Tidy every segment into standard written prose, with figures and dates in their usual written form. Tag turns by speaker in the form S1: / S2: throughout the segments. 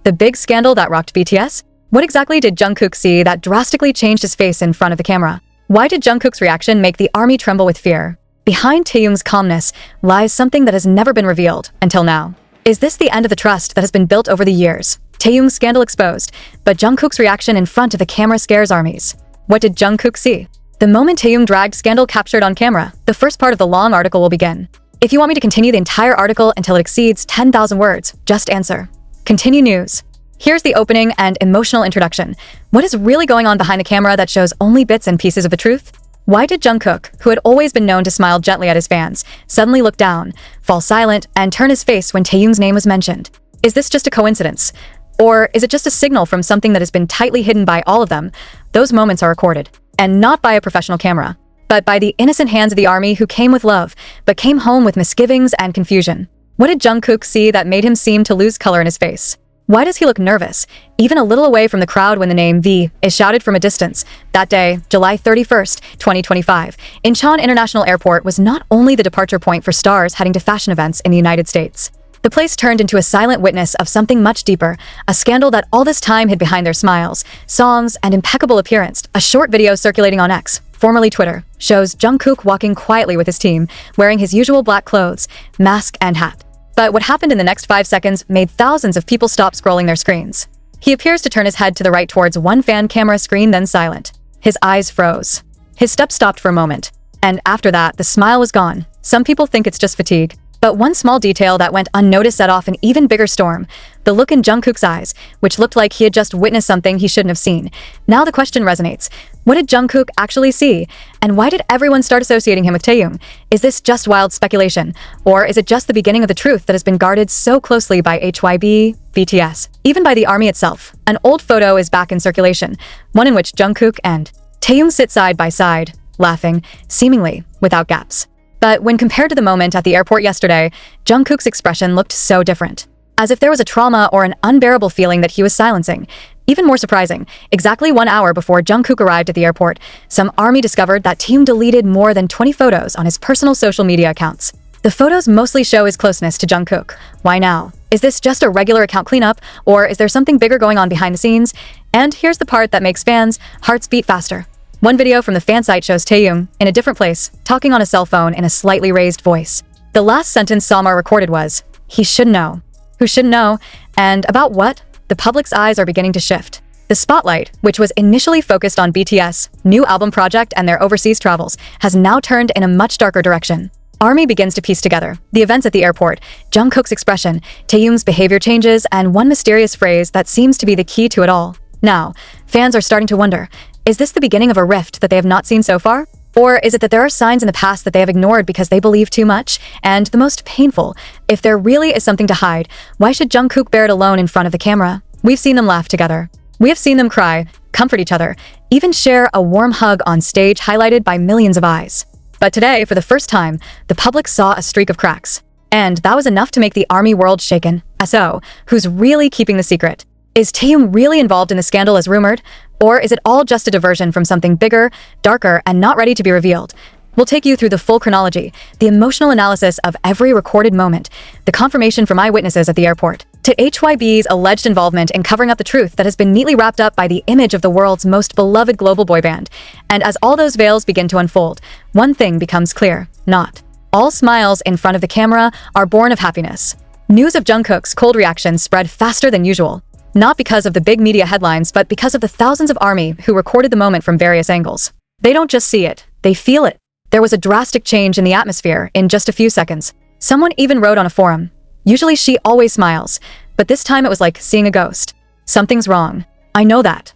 S1: The big scandal that rocked BTS? What exactly did Jungkook see that drastically changed his face in front of the camera? Why did Jungkook's reaction make the army tremble with fear? Behind Taehyung's calmness lies something that has never been revealed until now. Is this the end of the trust that has been built over the years? Taehyung's scandal exposed, but Jungkook's reaction in front of the camera scares armies. What did Jungkook see? The moment Taehyung dragged scandal captured on camera, the first part of the long article will begin. If you want me to continue the entire article until it exceeds 10,000 words, just answer. Continue news. Here's the opening and emotional introduction. What is really going on behind the camera that shows only bits and pieces of the truth? Why did Jungkook, who had always been known to smile gently at his fans, suddenly look down, fall silent, and turn his face when Taehyung's name was mentioned? Is this just a coincidence? Or is it just a signal from something that has been tightly hidden by all of them? Those moments are recorded, and not by a professional camera, but by the innocent hands of the army who came with love, but came home with misgivings and confusion. What did Jungkook see that made him seem to lose color in his face? Why does he look nervous, even a little away from the crowd when the name V is shouted from a distance? That day, July 31st, 2025, Incheon International Airport was not only the departure point for stars heading to fashion events in the United States. The place turned into a silent witness of something much deeper, a scandal that all this time hid behind their smiles, songs, and impeccable appearance. A short video circulating on X, formerly Twitter, shows Jungkook walking quietly with his team, wearing his usual black clothes, mask, and hat. But what happened in the next 5 seconds made thousands of people stop scrolling their screens. He appears to turn his head to the right towards one fan camera screen, then silent. His eyes froze. His steps stopped for a moment. And after that, the smile was gone. Some people think it's just fatigue. But one small detail that went unnoticed set off an even bigger storm. The look in Jungkook's eyes, which looked like he had just witnessed something he shouldn't have seen. Now the question resonates. What did Jungkook actually see? And why did everyone start associating him with Taehyung? Is this just wild speculation? Or is it just the beginning of the truth that has been guarded so closely by HYB, BTS, even by the army itself? An old photo is back in circulation, one in which Jungkook and Taehyung sit side by side, laughing, seemingly without gaps. But when compared to the moment at the airport yesterday, Jungkook's expression looked so different. As if there was a trauma or an unbearable feeling that he was silencing. Even more surprising, exactly 1 hour before Jungkook arrived at the airport, some army discovered that Taehyung deleted more than 20 photos on his personal social media accounts. The photos mostly show his closeness to Jungkook. Why now? Is this just a regular account cleanup, or is there something bigger going on behind the scenes? And here's the part that makes fans' hearts beat faster. One video from the fan site shows Taehyung, in a different place, talking on a cell phone in a slightly raised voice. The last sentence Samar recorded was, "He should know." Who should know? And about what? The public's eyes are beginning to shift. The spotlight, which was initially focused on BTS' new album project and their overseas travels, has now turned in a much darker direction. ARMY begins to piece together the events at the airport, Jungkook's expression, Taehyung's behavior changes, and one mysterious phrase that seems to be the key to it all. Now, fans are starting to wonder, is this the beginning of a rift that they have not seen so far? Or is it that there are signs in the past that they have ignored because they believe too much? And the most painful, if there really is something to hide, why should Jungkook bear it alone in front of the camera? We've seen them laugh together. We have seen them cry, comfort each other, even share a warm hug on stage highlighted by millions of eyes. But today, for the first time, the public saw a streak of cracks. And that was enough to make the army world shaken. So, who's really keeping the secret? Is Taehyung really involved in the scandal as rumored? Or is it all just a diversion from something bigger, darker, and not ready to be revealed? We'll take you through the full chronology, the emotional analysis of every recorded moment, the confirmation from eyewitnesses at the airport, to HYB's alleged involvement in covering up the truth that has been neatly wrapped up by the image of the world's most beloved global boy band. And as all those veils begin to unfold, one thing becomes clear: not all smiles in front of the camera are born of happiness. News of Jungkook's cold reaction spread faster than usual. Not because of the big media headlines, but because of the thousands of ARMY who recorded the moment from various angles. They don't just see it, they feel it. There was a drastic change in the atmosphere in just a few seconds. Someone even wrote on a forum, "Usually she always smiles, but this time it was like seeing a ghost. Something's wrong. I know that."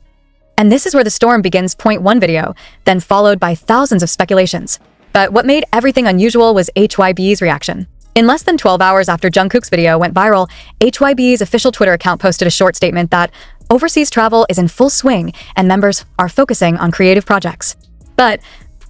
S1: And this is where the storm begins. Point one video, then followed by thousands of speculations. But what made everything unusual was HYB's reaction. In less than 12 hours after Jungkook's video went viral, HYB's official Twitter account posted a short statement that overseas travel is in full swing and members are focusing on creative projects. But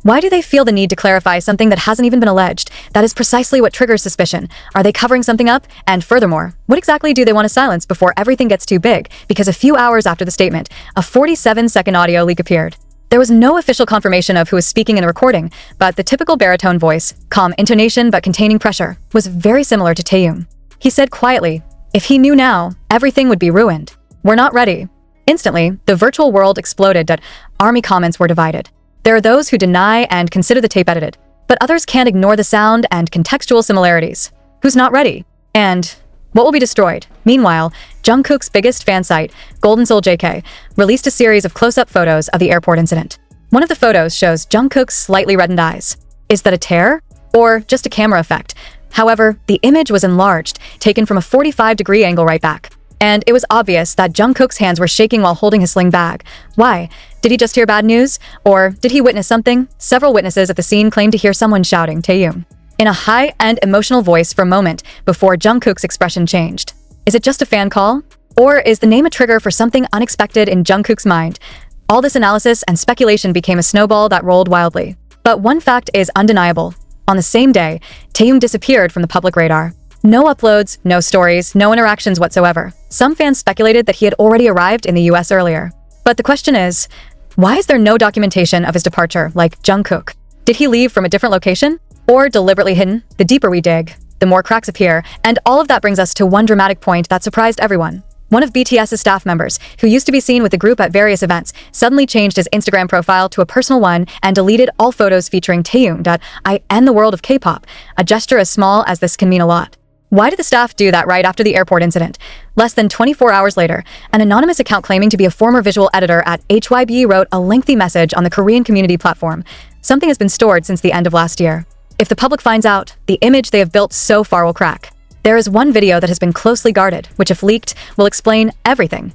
S1: why do they feel the need to clarify something that hasn't even been alleged? That is precisely what triggers suspicion. Are they covering something up? And furthermore, what exactly do they want to silence before everything gets too big? Because a few hours after the statement, a 47-second audio leak appeared. There was no official confirmation of who was speaking in the recording, but the typical baritone voice, calm intonation but containing pressure, was very similar to Taehyung. He said quietly, If he knew now, everything would be ruined. We're not ready. Instantly, the virtual world exploded that ARMY comments were divided. There are those who deny and consider the tape edited, but others can't ignore the sound and contextual similarities. Who's not ready? And what will be destroyed? Meanwhile, Jungkook's biggest fan site, Golden Soul JK, released a series of close-up photos of the airport incident. One of the photos shows Jungkook's slightly reddened eyes. Is that a tear? Or just a camera effect? However, the image was enlarged, taken from a 45-degree angle right back. And it was obvious that Jungkook's hands were shaking while holding his sling bag. Why? Did he just hear bad news? Or did he witness something? Several witnesses at the scene claimed to hear someone shouting Taehyung in a high and emotional voice for a moment before Jungkook's expression changed. Is it just a fan call? Or is the name a trigger for something unexpected in Jungkook's mind? All this analysis and speculation became a snowball that rolled wildly. But one fact is undeniable. On the same day, Taehyung disappeared from the public radar. No uploads, no stories, no interactions whatsoever. Some fans speculated that he had already arrived in the US earlier. But the question is, why is there no documentation of his departure, like Jungkook? Did he leave from a different location? Or deliberately hidden? The deeper we dig, the more cracks appear, and all of that brings us to one dramatic point that surprised everyone. One of BTS's staff members, who used to be seen with the group at various events, suddenly changed his Instagram profile to a personal one and deleted all photos featuring Taehyung. I end the world of K-pop. A gesture as small as this can mean a lot. Why did the staff do that right after the airport incident? Less than 24 hours later, an anonymous account claiming to be a former visual editor at HYB wrote a lengthy message on the Korean community platform. Something has been stored since the end of last year. If the public finds out, the image they have built so far will crack. There is one video that has been closely guarded, which if leaked, will explain everything.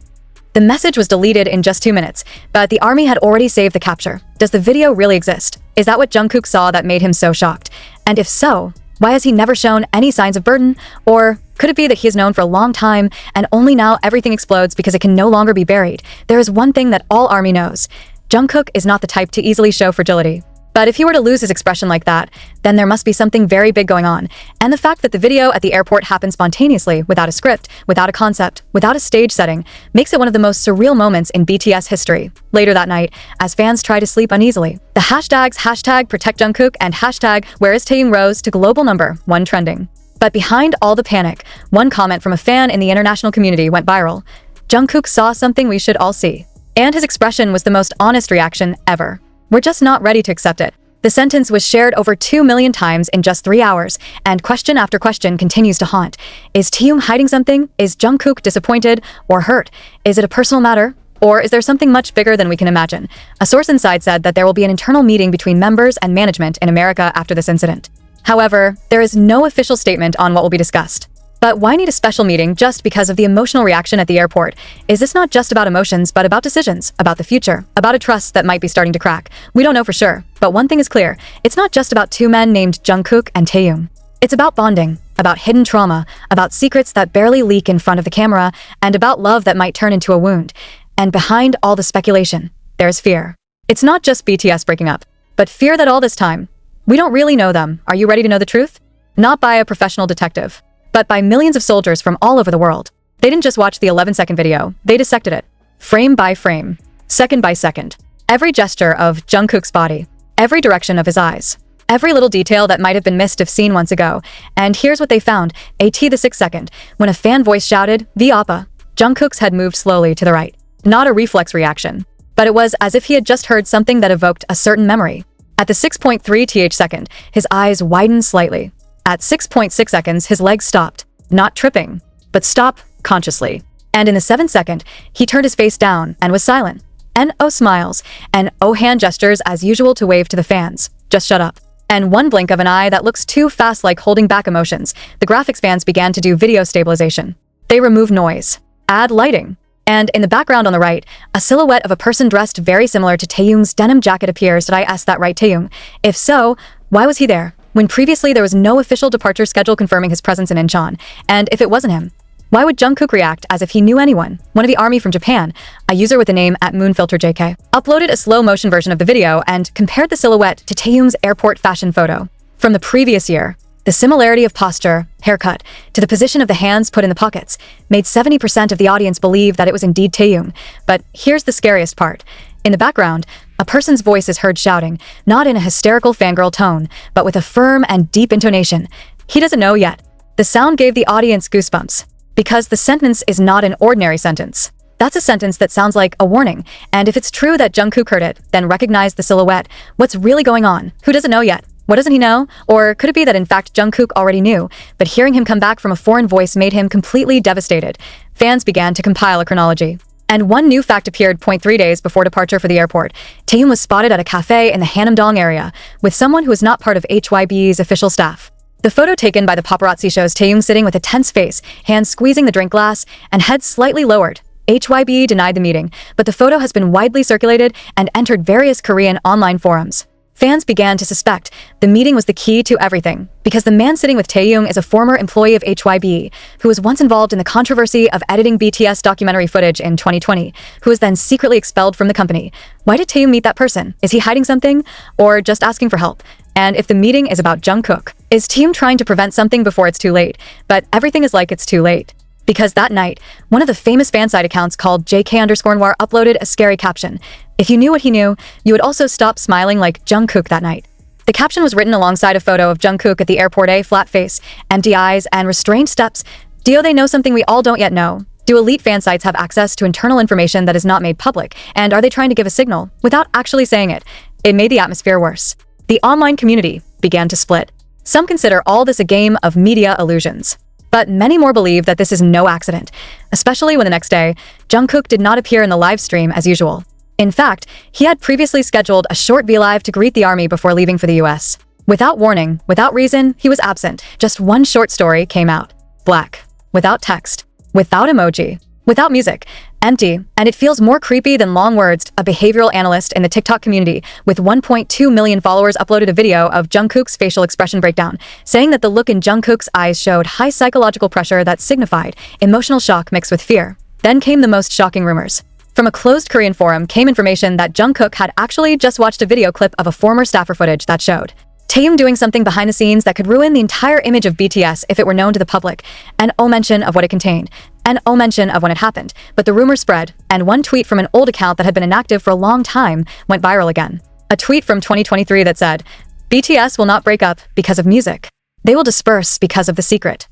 S1: The message was deleted in just 2 minutes, but the ARMY had already saved the capture. Does the video really exist? Is that what Jungkook saw that made him so shocked? And if so, why has he never shown any signs of burden? Or could it be that he is known for a long time and only now everything explodes because it can no longer be buried? There is one thing that all ARMY knows. Jungkook is not the type to easily show fragility. But if he were to lose his expression like that, then there must be something very big going on. And the fact that the video at the airport happened spontaneously, without a script, without a concept, without a stage setting, makes it one of the most surreal moments in BTS history. Later that night, as fans try to sleep uneasily, the hashtags #ProtectJungkook and #WhereIsTaehyung rose to global #1 trending. But behind all the panic, one comment from a fan in the international community went viral. Jungkook saw something we should all see. And his expression was the most honest reaction ever. We're just not ready to accept it. The sentence was shared over 2 million times in just 3 hours, and question after question continues to haunt. Is Taehyung hiding something? Is Jungkook disappointed or hurt? Is it a personal matter? Or is there something much bigger than we can imagine? A source inside said that there will be an internal meeting between members and management in America after this incident. However, there is no official statement on what will be discussed. But why need a special meeting just because of the emotional reaction at the airport? Is this not just about emotions, but about decisions, about the future, about a trust that might be starting to crack? We don't know for sure, but one thing is clear. It's not just about two men named Jungkook and Taehyung. It's about bonding, about hidden trauma, about secrets that barely leak in front of the camera, and about love that might turn into a wound. And behind all the speculation, there's fear. It's not just BTS breaking up, but fear that all this time, we don't really know them. Are you ready to know the truth? Not by a professional detective, but by millions of soldiers from all over the world. They didn't just watch the 11-second video, they dissected it. Frame by frame, second by second. Every gesture of Jungkook's body, every direction of his eyes, every little detail that might have been missed if seen once ago. And here's what they found. At the 6th second, when a fan voice shouted, "The Appa," Jungkook's head moved slowly to the right. Not a reflex reaction, but it was as if he had just heard something that evoked a certain memory. At the 6.3th second, his eyes widened slightly. At 6.6 seconds, his legs stopped, not tripping, but stop consciously. And in the 7th second, he turned his face down and was silent. N-O smiles, and O hand gestures as usual to wave to the fans. Just shut up. And one blink of an eye that looks too fast, like holding back emotions. The graphics fans began to do video stabilization. They remove noise, add lighting. And in the background on the right, a silhouette of a person dressed very similar to Taehyung's denim jacket appears. Did I ask that right, Taehyung? If so, why was he there? When previously there was no official departure schedule confirming his presence in Incheon. And if it wasn't him, why would Jungkook react as if he knew anyone? One of the ARMY from Japan, a user with the name @moonfilterjk, uploaded a slow-motion version of the video and compared the silhouette to Taehyung's airport fashion photo from the previous year. The similarity of posture, haircut, to the position of the hands put in the pockets made 70% of the audience believe that it was indeed Taehyung. But here's the scariest part. In the background, a person's voice is heard shouting, not in a hysterical fangirl tone, but with a firm and deep intonation. He doesn't know yet. The sound gave the audience goosebumps. Because the sentence is not an ordinary sentence. That's a sentence that sounds like a warning, and if it's true that Jungkook heard it, then recognize the silhouette. What's really going on? Who doesn't know yet? What doesn't he know? Or could it be that in fact Jungkook already knew, but hearing him come back from a foreign voice made him completely devastated? Fans began to compile a chronology. And one new fact appeared 0.3 days before departure for the airport. Taehyung was spotted at a cafe in the Hanam-dong area, with someone who was not part of HYB's official staff. The photo taken by the paparazzi shows Taehyung sitting with a tense face, hands squeezing the drink glass, and head slightly lowered. HYB denied the meeting, but the photo has been widely circulated and entered various Korean online forums. Fans began to suspect the meeting was the key to everything, because the man sitting with Taehyung is a former employee of HYB, who was once involved in the controversy of editing BTS documentary footage in 2020, who was then secretly expelled from the company. Why did Taehyung meet that person? Is he hiding something? Or just asking for help? And if the meeting is about Jungkook, is Taehyung trying to prevent something before it's too late? But everything is like it's too late. Because that night, one of the famous fansite accounts called JK_Noir uploaded a scary caption. If you knew what he knew, you would also stop smiling like Jungkook that night. The caption was written alongside a photo of Jungkook at the airport, a flat face, empty eyes, and restrained steps. Do they know something we all don't yet know? Do elite fan sites have access to internal information that is not made public? And are they trying to give a signal without actually saying it? It made the atmosphere worse. The online community began to split. Some consider all this a game of media illusions. But many more believe that this is no accident, especially when the next day, Jungkook did not appear in the live stream as usual. In fact, he had previously scheduled a short V-Live to greet the army before leaving for the US. Without warning, without reason, he was absent. Just one short story came out. Black. Without text. Without emoji. Without music. Empty. And it feels more creepy than long words. A behavioral analyst in the TikTok community with 1.2 million followers uploaded a video of Jungkook's facial expression breakdown, saying that the look in Jungkook's eyes showed high psychological pressure that signified emotional shock mixed with fear. Then came the most shocking rumors. From a closed Korean forum came information that Jungkook had actually just watched a video clip of a former staffer footage that showed Taehyung doing something behind the scenes that could ruin the entire image of BTS if it were known to the public, and no mention of what it contained, and no mention of when it happened. But the rumor spread, and one tweet from an old account that had been inactive for a long time went viral again. A tweet from 2023 that said, BTS will not break up because of music. They will disperse because of the secret.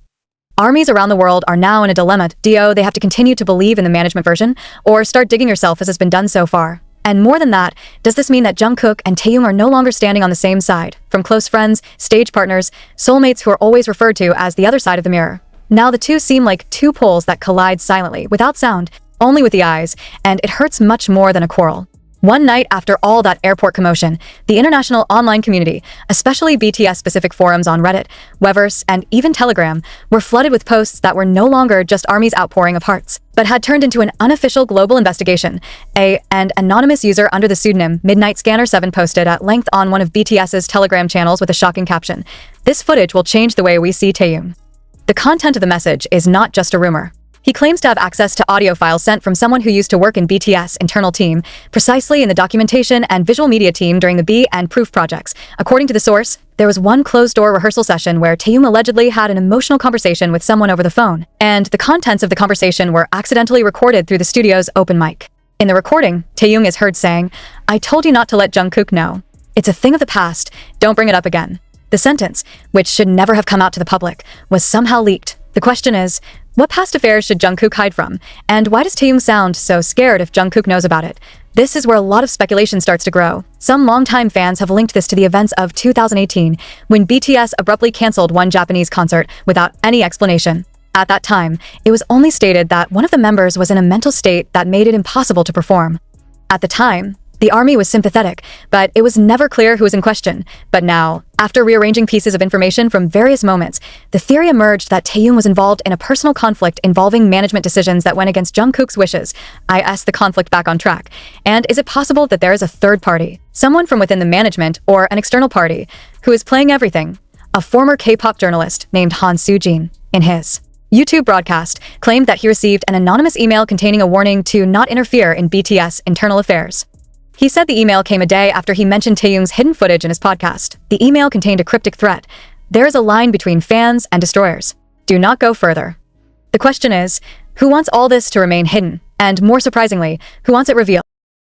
S1: Armies around the world are now in a dilemma. Do they have to continue to believe in the management version, or start digging yourself as has been done so far? And more than that, does this mean that Jungkook and Taehyung are no longer standing on the same side? From close friends, stage partners, soulmates who are always referred to as the other side of the mirror. Now the two seem like two poles that collide silently, without sound, only with the eyes, and it hurts much more than a quarrel. One night after all that airport commotion, the international online community, especially BTS-specific forums on Reddit, Weverse, and even Telegram, were flooded with posts that were no longer just ARMY's outpouring of hearts, but had turned into an unofficial global investigation. An anonymous user under the pseudonym Midnight Scanner 7 posted at length on one of BTS's Telegram channels with a shocking caption. This footage will change the way we see Taehyung. The content of the message is not just a rumor. He claims to have access to audio files sent from someone who used to work in BTS internal team, precisely in the documentation and visual media team during the B and Proof projects. According to the source, there was one closed-door rehearsal session where Taehyung allegedly had an emotional conversation with someone over the phone, and the contents of the conversation were accidentally recorded through the studio's open mic. In the recording, Taehyung is heard saying, "I told you not to let Jungkook know. It's a thing of the past. Don't bring it up again." The sentence, which should never have come out to the public, was somehow leaked. The question is, what past affairs should Jungkook hide from? And why does Taehyung sound so scared if Jungkook knows about it? This is where a lot of speculation starts to grow. Some longtime fans have linked this to the events of 2018, when BTS abruptly canceled one Japanese concert without any explanation. At that time, it was only stated that one of the members was in a mental state that made it impossible to perform. At the time, the army was sympathetic, but it was never clear who was in question. But now, after rearranging pieces of information from various moments, the theory emerged that Taehyung was involved in a personal conflict involving management decisions that went against Jungkook's wishes. I asked the conflict back on track. And is it possible that there is a third party, someone from within the management or an external party, who is playing everything? A former K-pop journalist named Han Soo-jin, in his YouTube broadcast, claimed that he received an anonymous email containing a warning to not interfere in BTS internal affairs. He said the email came a day after he mentioned Taehyung's hidden footage in his podcast. The email contained a cryptic threat. There is a line between fans and destroyers. Do not go further. The question is, who wants all this to remain hidden? And more surprisingly, who wants it revealed?